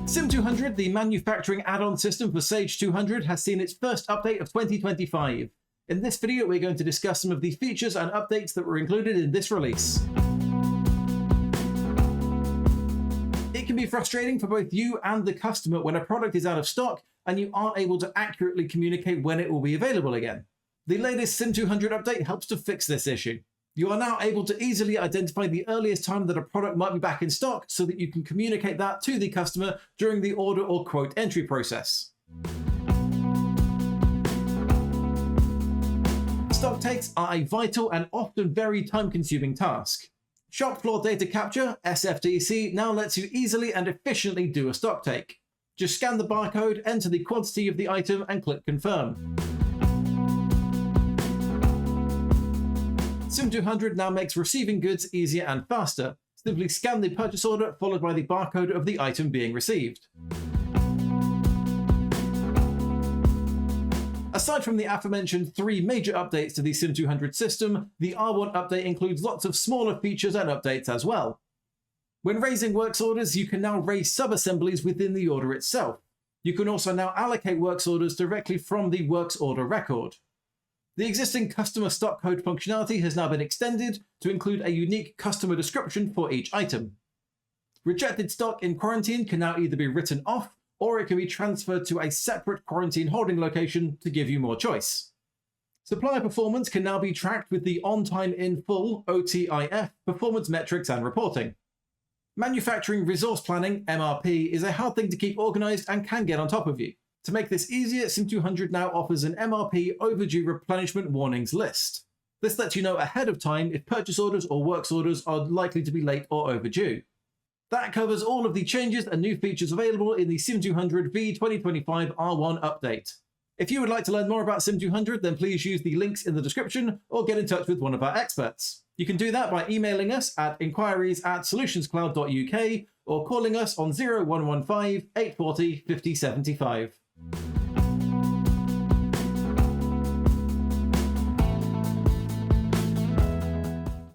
Cim200, the manufacturing add-on system for Sage 200, has seen its first update of 2025. In this video, we're going to discuss some of the features and updates that were included in this release. It can be frustrating for both you and the customer when a product is out of stock and you aren't able to accurately communicate when it will be available again. The latest Cim200 update helps to fix this issue. You are now able to easily identify the earliest time that a product might be back in stock so that you can communicate that to the customer during the order or quote entry process. Stock takes are a vital and often very time-consuming task. Shop floor data capture, SFDC, now lets you easily and efficiently do a stock take. Just scan the barcode, enter the quantity of the item, and click confirm. Cim200 now makes receiving goods easier and faster. Simply scan the purchase order followed by the barcode of the item being received. Aside from the aforementioned 3 major updates to the Cim200 system, the R1 update includes lots of smaller features and updates as well. When raising works orders, you can now raise sub-assemblies within the order itself. You can also now allocate works orders directly from the works order record. The existing customer stock code functionality has now been extended to include a unique customer description for each item. Rejected stock in quarantine can now either be written off or it can be transferred to a separate quarantine holding location to give you more choice. Supplier performance can now be tracked with the On-Time In Full (OTIF) performance metrics and reporting. Manufacturing resource planning (MRP) is a hard thing to keep organized and can get on top of you. To make this easier, Cim200 now offers an MRP overdue replenishment warnings list. This lets you know ahead of time if purchase orders or works orders are likely to be late or overdue. That covers all of the changes and new features available in the Cim200 v2025 R1 update. If you would like to learn more about Cim200, then please use the links in the description or get in touch with one of our experts. You can do that by emailing us at inquiries@solutionscloud.uk or calling us on 0115 840 5075.